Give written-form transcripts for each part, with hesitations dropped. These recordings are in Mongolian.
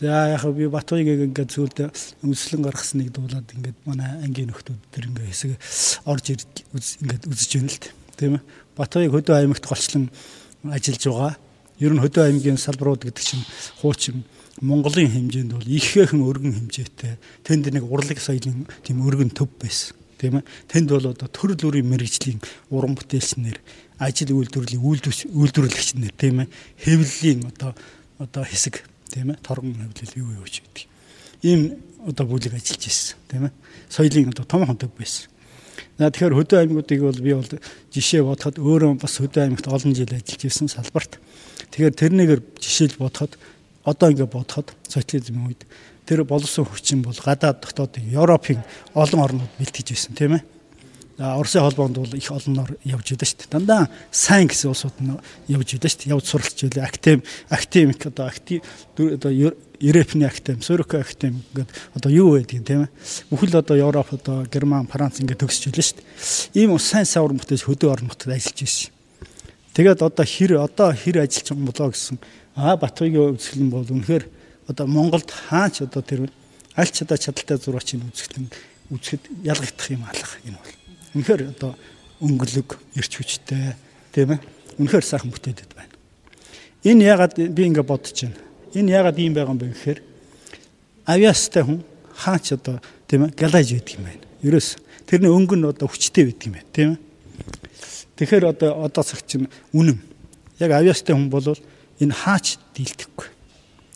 За яг би Батбаягийг ингээд зүйлд үслэн гаргасныг дуулаад ингээд манай ангийн нөхдүүд тэр ингээд хэсэг орж ингээд үзэж байна л тийм ээ. Батбаяг Хөдөө аймагт голчлон ажиллаж байгаа. Ер нь Хөдөө аймгийн салбарууд гэдэг чинь хуучин Монголын хэмжээнд бол ихээхэн өргөн хэмжээтэй. Тэнд нэг урлаг соёлын тийм өргөн төв байсан. Тийм ээ. Тэнд бол одоо төрөл бүрийн мэрэгжлийн уран бүтээлчнэр, ажил үйлдвэрлэлийн үйлдвэрлэгчнэр тийм ээ. Хэвлэлийн одоо хэсэг тийм ээ. Торгон хэвлэл юу ч гэдэг. Ийм одоо бүлэг ажиллаж ирсэн тийм ээ. Соёлын одоо томхон төв байсан. Тэгэхээр Хөдөө аймагуудыг бол би бол жишээ бодоход өөрөө бас Хөдөө аймагт олон жил ажиллаж ирсэн салбарт. Тэгэхээр тэрнийгээр жишээлж бодоход одоо ингээд бодоход социализмын үед тэр боловсон хүчин бол гадаад дотоод Европын олон орнууд бэлтгэж байсан тийм ээ. Оросын холбоонд бол их олноор явж идэв шүү дээ. Дандаа сайн гэсэн улсууд нь явж идэв шүү дээ. Явж суралцж байлаа. Академик одоо Европын академи, Сөрөкө академи ингээд одоо юу байдгийг тийм ээ. Бүхэл одоо Европ одоо Герман, Франц ингээд төгсөж байлаа шүү дээ. Ийм сайн савар мөтөж Хөдөө орон нутгад ажиллаж байсан. Тэгээд одоо хэр ажиллаж байгаа болоо гэсэн Батбаягийн үзэсгэлэн бол үнэхээр одоо Монголд хаач одоо тэр аль ч чадaltaй зурагчийн үзэхэд ялгагдах юм алах энэ бол. Үнэхээр одоо өнгөлөг, эрч хүчтэй тийм ээ. Үнэхээр сайхан бүтээдэд байна. Энэ ягаад би ингэ бодож байна. Энэ ягаад ийм байгаа юм бэ гэхээр авиастай хүн хаач одоо тийм ээ галаж байдаг юм байна. Ерөөс тэрний өнгө нь одоо хүчтэй байдаг юм байна тийм ээ. Тэгэхээр одоо цагт чинь үнэн. Яг авиастай хүн бол энэ хаач дийлдэхгүй.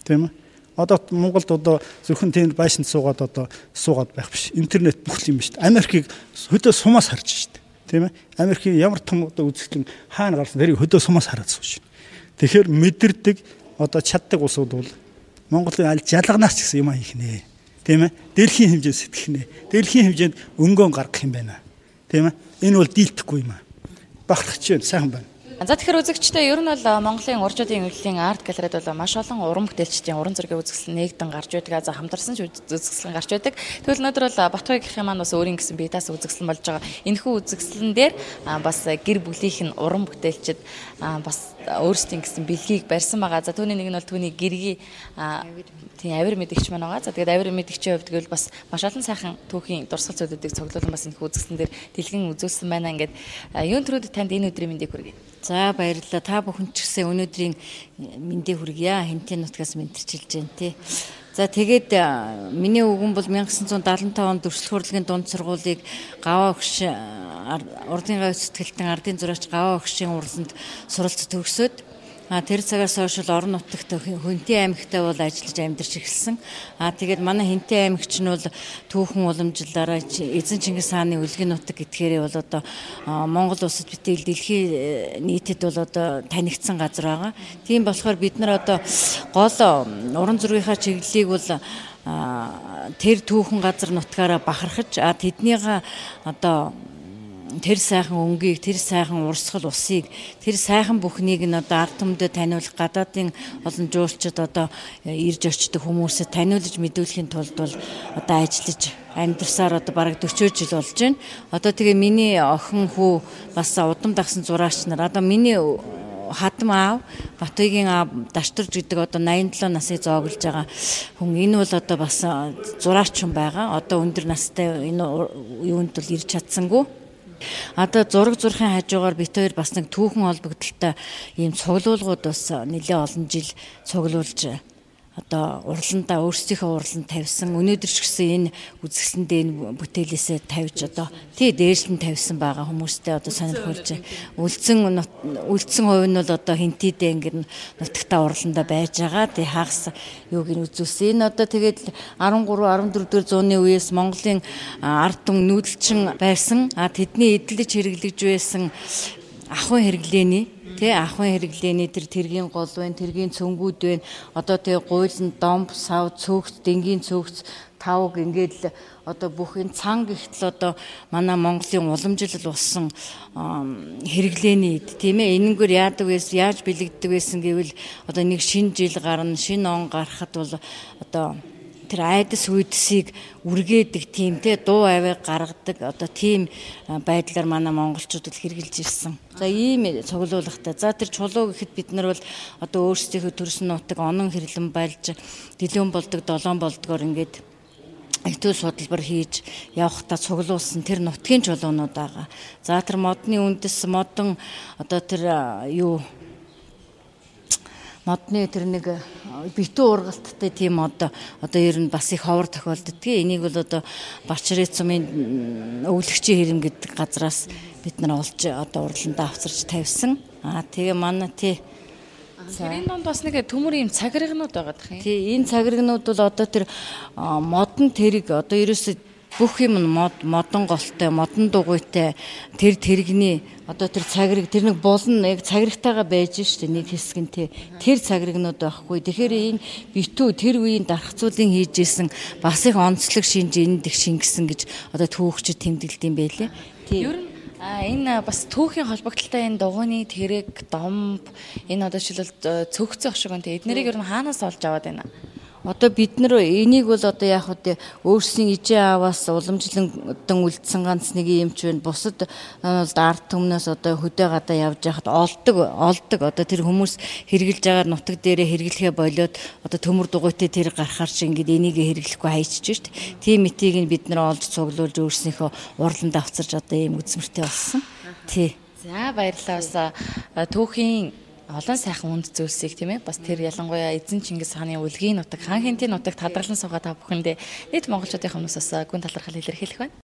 Тийм ээ. Одоо Монголд одоо зөвхөн тийм байшинд суугаад байх биш. Интернет бүх юм шүү дээ. Америкийг Хөдөө сумаас харж шүү дээ. Тийм ээ. Америкийн ямар том одоо үзэсгэлэн хаана гарсан тэрийг Хөдөө сумаас хараад сууж байна. Тэгэхээр мэдэрдэг одоо чаддаг улсууд бол Монголын аль жалганаас ч гэсэн юм хийх нэ. Тийм ээ. Дэлхийн хэмжээнд сэтгэх нэ. Дэлхийн хэмжээнд өнгөөн гаргах юм байна. Тийм ээ. Энэ бол дийлдэхгүй юм аа. Бахархаж байна. Сайхан байна. За тэгэхээр үзэгчтэй ер нь бол Монголын уржуудын эвлэлийн арт галерейд бол маш олон уран бүтээлчдийн уран зургийн үзэсгэлэн нэгдэн гарч байдаг. За хамтарсан ч үзэсгэлэн гарч байдаг. Тэгвэл өнөөдөр бол Батбаягийн маань бас өөрийн гэсэн бие даасан үзэсгэлэн болж байгаа. Энэхүү үзэсгэлэн дээр бас гэр бүлийнх нь уран бүтээлчд бас өөрсдийн гэсэн бэлгийг барьсан байгаа. За түүний нэг нь бол түүний гэргийн тийм авир мэдгч маань байгаа. За тэгээд авир мэдгчийн хувьд гэвэл бас маш олон сайхан түүхийн дурсгал зүйлүүдийг цуглуулсан бас энэхүү үзэсгэлэн дээр дэлгэн үзүүлсэн байна. Ингээд юун төрөд танд энэ өдрийн мэндийг хүргэе. За баярлалаа. Та бүхэн ч гэсэн өнөөдрийн мэндийг хүргье. Хинтийн нутгаас мэдэрчилж байна тий. За тэгээд миний өвгөн бол 1975 онд Өрсөлдөх хурлын дунд сургуулийг Гаваа өгш урдын гавь сэтгэлтэн ардын зурагч Гаваа өгшийн уралсанд суралц төгсөөд тэр цагаас хойш орон нутагт Хинтийн аймагтай бол ажиллаж амьдарч эхэлсэн. Тэгээд манай Хинтийн аймагч нь бол түүхэн уламжлалаараа Эзэн Чингис хааны үлгэн нутаг гэдгээрээ бол одоо Монгол улсад битэл дэлхийн нийтэд бол одоо танигдсан газар байгаа. Тийм болохоор бид нар одоо гол уран зургийнхаа чиглэлийг бол тэр түүхэн газар нутгаараа бахархаж тэднийга одоо тэр сайхан өнгийг, тэр сайхан урсгал усыг, тэр сайхан бүхнийг нь одоо ард түмдэд таниулах гадаадын олон жуулчид одоо ирж очдог хүмүүсэд таниулж мэдүүлэхийн тулд бол одоо ажиллаж амьдарсаар одоо бараг 40 жил болж байна. Одоо тэгээ миний охин хүү бас удам дагсан зураач нар одоо миний хатам аав Батбаягийн аав Даштрж гэдэг одоо 87 насыг зооглож байгаа хүн. Энэ бол одоо бас зураач хүн байгаа. Одоо өндөр настай энэ юунд бол ирж чадсангүй. Одоо зураг зурхын хажуугаар бит хоёр бас нэг түүхэн холбогдолтой ийм цуглуулгууд бас нэлээ олон жил цуглуулж одоо урландаа өөрсдийнхөө урланд тавьсан. Өнөөдөр ч гэсэн энэ үзэсгэлэндээ энэ бүтээлээсээ тавьж одоо дээшлэн тавьсан байгаа хүмүүстэй одоо сонирхолж үлдсэн хувь нь бол одоо Хинтидээ ингээд нутагтаа урландаа байж байгаа. Хагас юуг нь үзүүлсэн. Энэ одоо тэгээд 13-14 зууны үеэс Монголын ард түмэн нүүдэлчин байсан. Тэдний эдлэж хэрэглэж байсан ахуйн хэрэглээний ахуйн хэрэглээний тэр тэргийн гол байна, тэргийн цөнгүүд байна. Одоо гуйлан домб, сав, цөөгц, дэнгийн цөөгц, тавг ингээд л одоо бүх энэ цан гихтэл одоо манай Монголын уламжлал болсон хэрэглээний тийм ээ. Энэнгээр яадаг байсан, яаж бэлэгддэг байсан гэвэл одоо нэг шинэ жил гарна, шинэ он гарахад бол одоо тэр айдас үйдсийг үргээдэг тийм те дуу авиг гаргадаг одоо тийм байдлаар манай монголчуудад хэрэгжилж ирсэн. За ийм цуглуулгатай. За тэр чулуу гэхэд бид нар бол одоо өөрсдийнхөө төрсөн нутаг онон хэрлэн байлж дэлгүүн болдог, долоон болдгоор ингээд итүү судалбар хийж явхдаа цуглуулсан тэр нутгийн чулуунууд байгаа. За тэр модны үндэс модон одоо тэр модны тэр нэг битүү ургалттай тийм одоо ер нь бас их ховор тохиолддог. Энийг бол одоо Барчирын цумын өвлөгчийн хэрэм гэдэг газраас бид нар олж одоо урландаа авчирч тавьсан. Тэгээ манай энэ донд бас нэг төмөр юм цагиргнууд байгаа гэх юм. Энэ цагиргнууд бол одоо тэр модон тэрэг одоо ерөөсөө бүх юм модон голтой, модон дугуйтай тэр тэрэгний одоо тэр цагирэг тэр нэг булан яг цагирагтайгаа байж штэ нэг хэсэг нь тэр цагиргнууд байхгүй. Тэгэхээр энэ битүү тэр үеийн дархцуулын хийж исэн бас их онцлог шинж энд их шингэсэн гэж одоо түүхчид тэмдэглэдэг юм байлээ. Ер нь энэ бас түүхийн холбогдлолтой энэ дугуйны тэрэг, домб энэ одоо жишээлбэл цөгцөх шиг энэ эднэрийг ер нь хаанаас олж аваад байна? Одоо бид нар энийг бол одоо яг хөтэ өөрсдийн ижээ ааваас уламжлалдан үлдсэн ганц нэг юм ч байна. Бусад ард түмнээс одоо хөдөө гадаа явж байхад олдог одоо тэр хүмүүс хэрглэж байгаа нутаг дээрээ хэрглэхээ болоод одоо төмөр дугуйтай тэр гарахаар чи ингээд энийг хэрэглэхгүй хайчиж шít. Тийм мэтийг нь бид нар олж цуглуулж өөрснийхөө урланд авчирч одоо ийм үзмэртэй болсон. За баярлалаа бас түүхийн олон сайхан үнд зүйлсийг тийм ээ бас тэр ялангуяа эзэн Чингис хааны үлгийн нутаг хаан хинтийн нутаг тадралан суугаа та бүхэндээ нийт монголчуудын өмнөөс бас гүн талархал илэрхийлэх байна.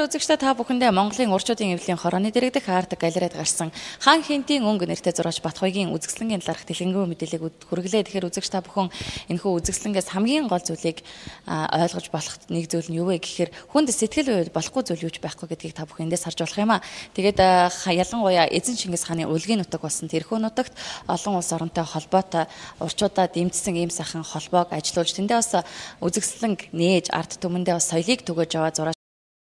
Үзэгчдээ та бүхэндээ Монголын урчуудын эвлэлийн хорооны дэрэгдэх ардг галерейд гарсан хаан хинтийн өнгө нэртэй зураач Батхойгийн үзэсгэлэнгийн талаарх дэлгэнгүй мэдээллийг хүргэлээ. Тэгэхээр үзэгч та бүхэн энэхүү үзэсгэлэнгээс хамгийн гол зүйлийг ойлгож болох нэг зүйл нь юу вэ гэхээр хүнд сэтгэл болохгүй зүйл юуч байхгүй гэдгийг та бүхэн эндээс харж болох юм аа. Тэгээд ялангуяа эзэн Чингис хааны үлгийн нутаг болсон тэрхүү нутагт олон улс оронтой холбоотой урчуудаа дэмжсэн ийм сайхан холбоог ажилуулж тэндээ бас үзэсгэлэнг нээж ард түмэндээ бас соёлыг түгэж аваа зураач